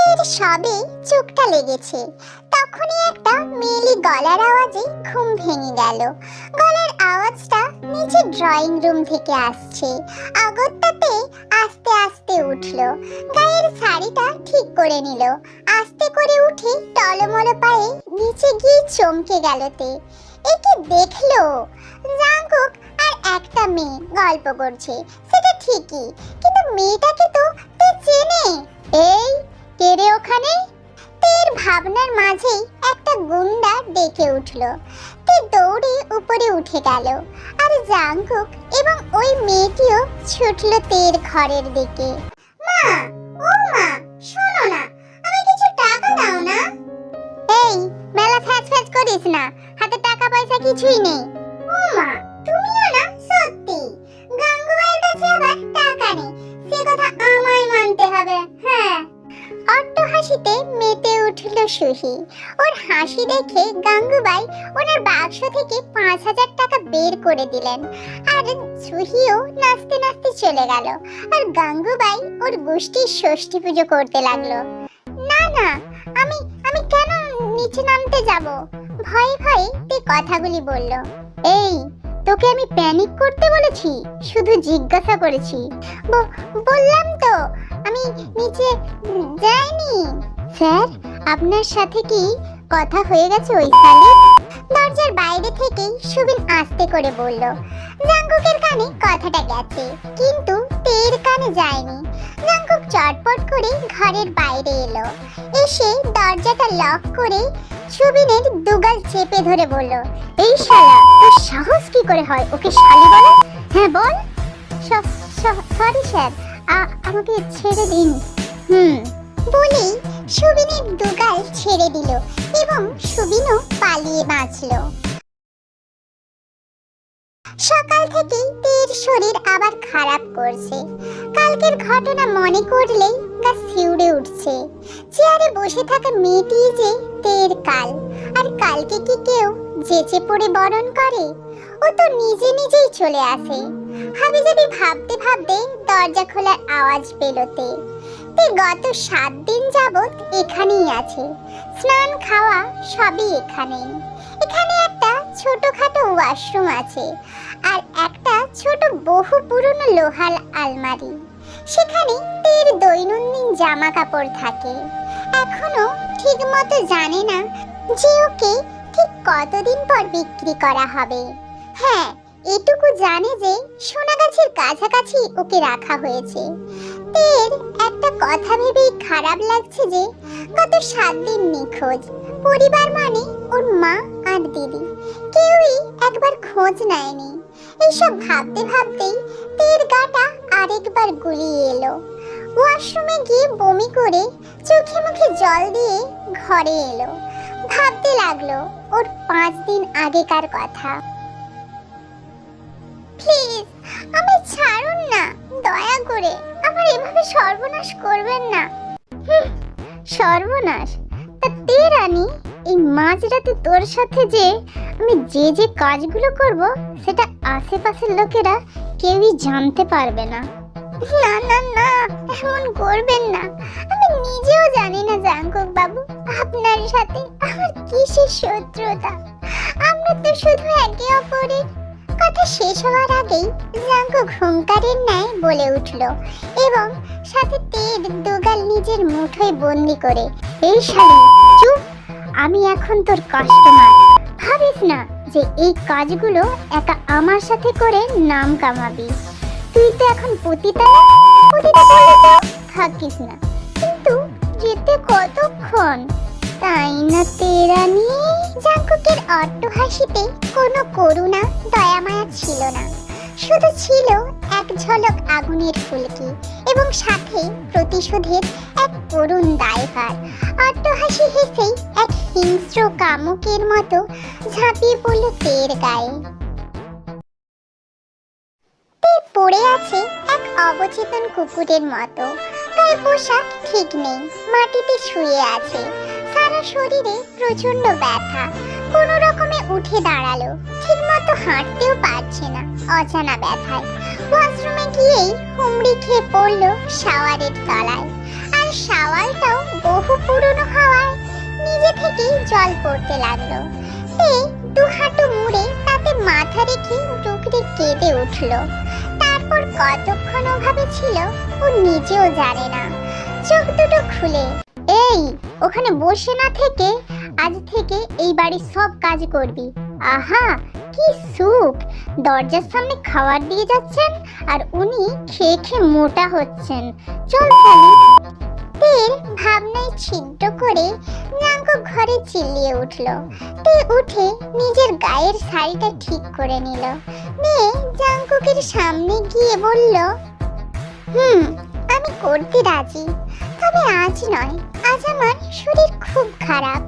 তীর সবে চোখটা লেগেছে, তখনই একটা মেয়েলি গলার আওয়াজে ঘুম ভেঙে গেল। গলার আওয়াজটা নিচে ড্রয়িং রুম থেকে আসছে। আগত্যাতে আস্তে আস্তে উঠলো, গায়ের শাড়িটা ঠিক করে নিল। আস্তে করে উঠে টলমল পায়ে নিচে গিয়ে চমকে গেল তে। একে দেখলো জাঙ্কুক আর একটা মেয়ে গল্প করছে, সেটা ঠিকই, কিন্তু মেয়েটাকে তো তে চেনে। এই কে রে ওখানে? তের ভাবনার মাঝেই একটা গুন্ডা ডেকে উঠলো। তে দৌড়ে উপরে উঠে গেল, আর জাঙ্কুক এবং ওই মেয়েটিও ছুটলো তের ঘরের দিকে। মা, ও মা, শোনো না, আমি কিছু টাকা দাও না। এই মেলা ফ্যাচ ফ্যাচ করিস না, হাতে টাকা পয়সা কিছুই নেই। ও মা, তুমিও না সত্যি, গাঙ্গুবাইয়ের কাছে আবার টাকা নেই, সে কথা আমায় মানতে হবে। হ্যাঁ। অট্টহাসিতে মেতে উঠল সুহি। ওর হাসি দেখে গাঙ্গুবাই ওনার বাক্স থেকে ৫,০০০ টাকা বের করে দিলেন, আর সুহিও নাচতে নাচতে চলে গেল। আর গাঙ্গুবাই ওর গোষ্ঠীর ষষ্ঠী পুজো করতে লাগলো। না না, আমি আমি কেন নিচে নামতে যাব? ভয়ে ভয়ে তে কথাগুলি বলল। এই, তোকে আমি প্যানিক করতে বলেছি? শুধু জিজ্ঞাসা করেছি। বললাম তো আমি নিচে যাইনি। স্যার, আপনার সাথে কি কথা হয়ে গেছে ওই শালিক? দরজার বাইরে থেকেই সুবিন আস্তে করে বলল। জাঙ্কুকের কানে কথাটা গেছে, কিন্তু তের কানে যায়নি। জাঙ্কুক চটপট করে ঘরের বাইরে এলো, এসে দরজাটা লক করে সুবিনের দুগাল চেপে ধরে বলল, এই শালা, তোর সাহস কি করে হয় ওকে শালি বলা? হ্যাঁ বল। সরি স্যার, আমাকে ছেড়ে দিন। বলেই সুবিনের দুগাল ছেড়ে দিল এবং সুবিনও পালিয়ে বাঁচল। সকাল থেকেই তের শরীর আবার খারাপ করছে। কালকের ঘটনা মনে করলেই গা শিউরে উঠছে। চেয়ারে বসে থাকা মেয়েটি যে তের কাল, আর কালকে কি কেউ যেচে পড়ে বরণ করে? ও তো নিজে নিজেই চলে আসে। হাবিজাবি ভাবতে ভাবতে দরজা খোলার আওয়াজ পেল তে। গত ৭ দিন যাবৎ এখানেই আছে, স্নান খাওয়া সবই এখানেই। এখানে একটা ছোটখাটো ওয়াশরুম আছে, আর একটা ছোট বহু পুরনো লোহার আলমারি। সেখানে তের দৈনন্দিন জামা কাপড় থাকে। এখনো ঠিক মতো জানে না যে ওকে ঠিক কতদিন পর বিক্রি করা হবে। হ্যাঁ, এটুকু জানে যে সোনাগাছির কাছাকাছি ওকে রাখা হয়েছে। তের একটা কথা ভেবেই খারাপ লাগছে যে গত ৭ দিন নিখোঁজ। পরিবার মানে ওর মা আর দিদি, কেউই একবার খোঁজ নেয়নি। এইসব ভাবতে ভাবতেই তের গাটা আরেকবার গুলিয়ে এলো। ওয়াশরুমে গিয়ে বমি করে চোখে মুখে জল দিয়ে ঘরে এলো। ভাবতে লাগলো ওর ৫ দিন আগেকার কথা। প্লিজ আমি ছাড়ুন না, দয়া করে আমার এভাবে সর্বনাশ করবেন না। সর্বনাশ? তা তে রানী, এই মাঝরাতে তোর সাথে যে আমি যে কাজগুলো করব সেটা আশেপাশের লোকেরা কেউই জানতে পারবে না। না না না, এমন করবেন না। আমি নিজেও জানি না জাঙ্কুক বাবু, আপনার সাথে আমার কিসের শত্রুতা। আমরা তো শুধু একে অপরের। কথা শেষ হওয়ার আগেই জাঙ্কুক হুঙ্কারের ন্যায় বলে উঠল এবং সাথে তের দুগাল নিজের মুঠোয় বন্দি করে, এই শালি চুপ, আমি এখন তোর কাস্টমার। ভাবিস না যে এই কাজগুলো একা আমার সাথে করে নাম কামাবি। তুই তো এখন পতিতা না, পতিতা বলে তো থাকিস না, কিন্তু যেতে কতক্ষণ, তাই না তেরানি? জাঙ্কুকের অট্টহাসিতে কোনো করুণা দয়ামায়া ছিল না, শুধু ছিল এক ঝলক আগুনের ফুলকি এবং সাথে প্রতিশোধের এক করুণ দায়ভার। অট্টহাসি হেসেই এক হিংস্র কামুকের মতো ঝাঁপিয়ে পড়ল তের গায়ে। তে পড়ে আছে এক অবচেতন কুকুরের মতো। তার পোশাক ঠিক নেই, মাটিতে শুয়ে আছে। সারা শরীরে প্রচন্ড ব্যথা। কোনো রকমে উঠে দাঁড়ালো, ঠিক মতো হাঁটতেও পারছে না অজানা ব্যথায়। ওয়াশরুমে গিয়েই হুমড়ি খেয়ে পড়লো শাওয়ারের তলায়, আর শাওয়ারটাও বহু পুরনো হওয়ায় নিজে থেকেই জল পড়তে লাগলো। তে দু হাঁটু মুড়ে তাতে মাথা রেখে টুকরে কেঁদে উঠলো। তারপর কতক্ষণ ওভাবে ছিল ও নিজেও জানে না। চোখ দুটো খুলে, এই ওখানে বসে না থেকে আজ থেকে এই বাড়ির সব কাজ করবি। আহা কি সুখ! দরজার সামনে খাবার দিয়ে যাচ্ছেন আর উনি খেয়ে খেয়ে মোটা হচ্ছেন। চল খালি। তের ভাবনায় ছিদ্র করে জাঙ্কুক ঘরে চিল্লিয়ে উঠল। তে উঠে নিজের গায়ের শাড়িটা ঠিক করে নিল। নিয়ে জাঙ্কুকের সামনে গিয়ে বলল, আমি করতে রাজি, তবে আজ নয়। আজ আমার শরীর খুব খারাপ।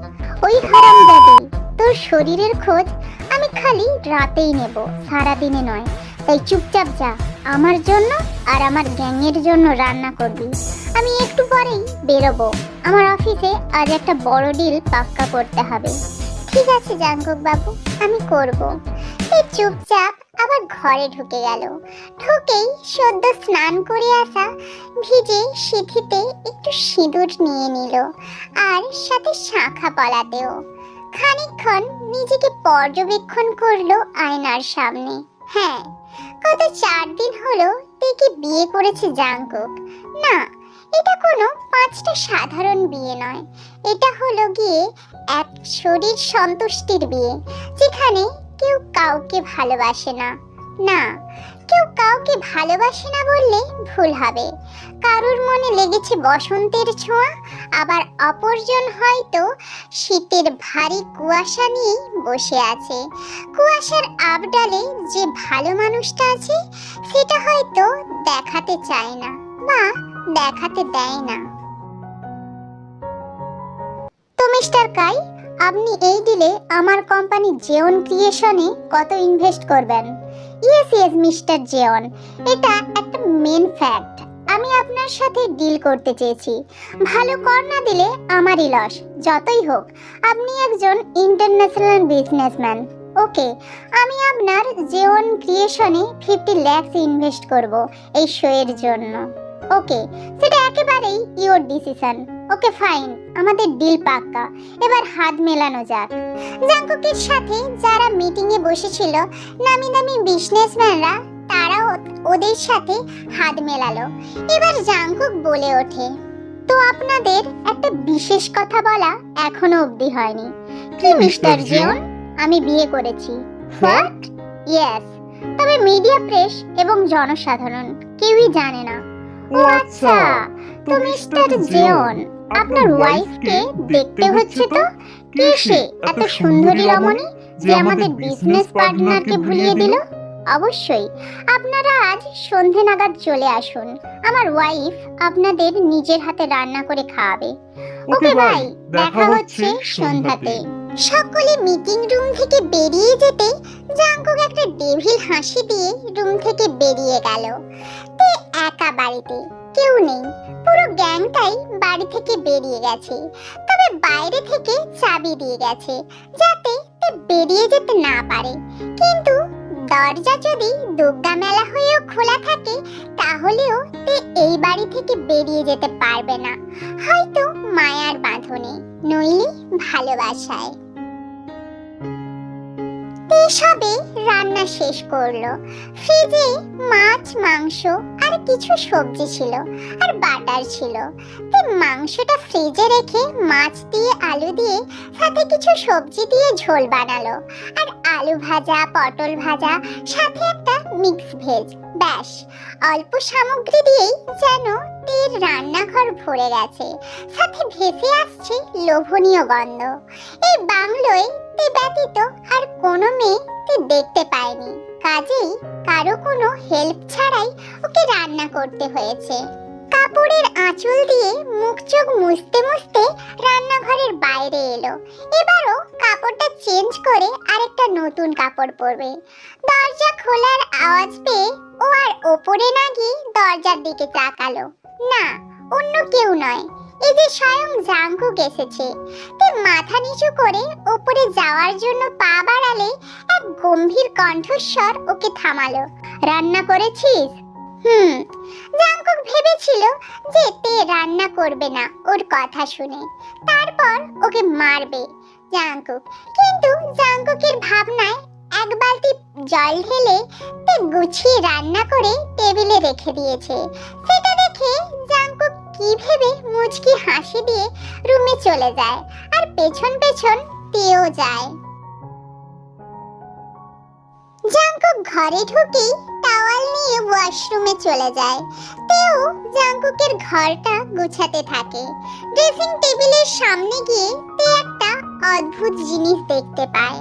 ওই হারামজাদি, তোর শরীরের খোঁজ আমি খালি রাতেই নেব, সারাদিনে নয়। তাই চুপচাপ যা, আমার জন্য আর আমার গ্যাংয়ের জন্য রান্না করবি। আমি একটু পরেই বেরোবো। আমার অফিসে আজ একটা বড় ডিল পাক্কা করতে হবে। ঠিক আছে জাঙ্কুক বাবু, আমি করব। এই চুপচাপ আবার ঘরে ঢুকে গেল। ঢুকেই সদ্য স্নান করে আসা ভিজে সিঁথিতে একটু সিঁদুর নিয়ে নিল, আর সাথে শাঁখা পলাতেও। খানিকক্ষণ নিজেকে পর্যবেক্ষণ করলো আয়নার সামনে। হ্যাঁ, গত 4 দিন হলো তেকে বিয়ে করেছে জাঙ্কুক। না, এটা কোনো 5টা সাধারণ বিয়ে নয়। এটা হলো গিয়ে এক শরীর সন্তুষ্টির বিয়ে, যেখানে কেউ কাউকে ভালোবাসে না। না, কেউ কাউকে ভালোবাসে না বললে ভুল হবে। কারুর মনে লেগেছে বসন্তের ছোঁয়া, আবার অপরজন হয়তো শীতের ভারী কুয়াশা নিয়ে বসে আছে। কুয়াশার আবডালে যে ভালো মানুষটা আছে সেটা হয়তো দেখাতে চায় না বা দেখাতে দেয় না। তো মিস্টার কাই, আপনি এই ডিলে আমার কোম্পানি জেওন ক্রিয়েশনে কত ইনভেস্ট করবেন? ইয়েস মিস্টার জেওন, এটা একটা মেন ফ্যাক্ট। আমি আপনার সাথে ডিল করতে চেয়েছি। ভালো কর না দিলে আমারই লস, যতই হোক। আপনি একজন ইন্টারন্যাশনাল বিজনেসম্যান। ওকে, আমি আপনার জেওন ক্রিয়েশনে 50 লাখ ইনভেস্ট করব এই শো এর জন্য। ওকে, সেটা একেবারেই ইওর ডিসিশন। ওকে ফাইন, আমাদের ডিল পাক্কা। এবার হাত মেলানো যাক। জাঙ্কুকের সাথে যারা মিটিং এ বসেছিল নামি দামি বিজনেসম্যানরা, তারাও ওদের সাথে হাত মেলালো। এবার জাঙ্কুক বলে ওঠে, তো আপনাদের একটা বিশেষ কথা বলা এখনো অবধি হয়নি। কি মিস্টার জেওন? আমি বিয়ে করেছি। হোয়াট? ইয়েস, তবে মিডিয়া প্রেস এবং জনসাধারণ কেউই জানে না। ও আচ্ছা, তো মিস্টার জেওন, আপনার ওয়াইফকে দেখতে হচ্ছে তো। কে সে এত সুন্দরী রমণী যে আমাদের বিজনেস পার্টনারকে ভুলিয়ে দিল? অবশ্যই, আপনারা আজ সন্ধে নাগাদ চলে আসুন। আমার ওয়াইফ আপনাদের নিজের হাতে রান্না করে খাওয়াবে। ওকে ভাই, দেখা হচ্ছে সন্ধ্যাতে। সকলে মিটিং রুম থেকে বেরিয়ে যেতে জাঙ্কুক একটা ডেভিল হাসি দিয়ে রুম থেকে বেরিয়ে গেল। তে একা বাড়িতে, কেউ নেই। পুরো গ্যাংটাই বাড়ি থেকে বেরিয়ে গেছে, তবে বাইরে থেকে চাবি দিয়ে গেছে যাতে তে বেরিয়ে যেতে না পারে। কিন্তু দরজা যদি দুর্গা মেলা হয়েও খোলা থাকে, তাহলেও তে এই বাড়ি থেকে বেরিয়ে যেতে পারবে না। হয়তো মায়ার বাঁধনে, নইলে ভালোবাসায়। সবে রান্না শেষ করলো। ফ্রিজে মাছ, মাংস আর কিছু সবজি ছিল, আর বাটার ছিল। তে মাংসটা ফ্রিজে রেখে মাছ দিয়ে আলু দিয়ে সাথে কিছু সবজি দিয়ে ঝোল বানালো, আর আলু ভাজা, পটল ভাজা, সাথে একটা মিক্স ভেজ। ব্যাস, অল্প সামগ্রী দিয়েই যেন তের রান্নাঘর ভরে গেছে। সাথে ভেসে আসছে লোভনীয় গন্ধ। এই বাংলোয় তে ব্যতীত আর কোনো মেয়ে তে দেখতে পায়নি, কাজেই কারো কোনো হেল্প ছাড়াই ওকে রান্না করতে হয়েছে। কাপড়ের আঁচল দিয়ে মুখ চোখ মুছতে মুছতে রান্নাঘরের বাইরে এলো। এবারও কাপড়টা চেঞ্জ করে আরেকটা নতুন কাপড় পরবে। দরজা খোলার আওয়াজ পেয়ে ও আর ওপরে না গিয়ে দরজার দিকে তাকালো। না, অন্য কেউ নয়, এই যে স্বয়ং জাঙ্কুক এসেছে। তে মাথা নিচু করে ওপরে যাওয়ার জন্য পা বাড়ালে এক গম্ভীর কণ্ঠস্বর ওকে থামালো। রান্না করেছিস? জাঙ্কুক ভেবেছিল যে তে রান্না রান্না করবে না ওর কথা শুনে, তারপর ওকে মারবে জাঙ্কুক। কিন্তু জাঙ্কুকের ভাবনায় এক বালতি জল ঢেলে তে গুছিয়ে রান্না করে টেবিলে রেখে দিয়েছে। সেটা দেখে জাঙ্কুক কি ভেবে মুচকি হাসি দিয়ে রুমে চলে যায়, আর পেছন পেছন তেও যায়। জাঙ্কুক ঘরে ঢুকেই টাওয়াল নিয়ে ওয়াশরুমে চলে যায়। তেও জাঙ্কুকের ঘরটা গুছাতে থাকে। ড্রেসিং টেবিলের সামনে গিয়ে তে একটা অদ্ভুত জিনিস দেখতে পায়।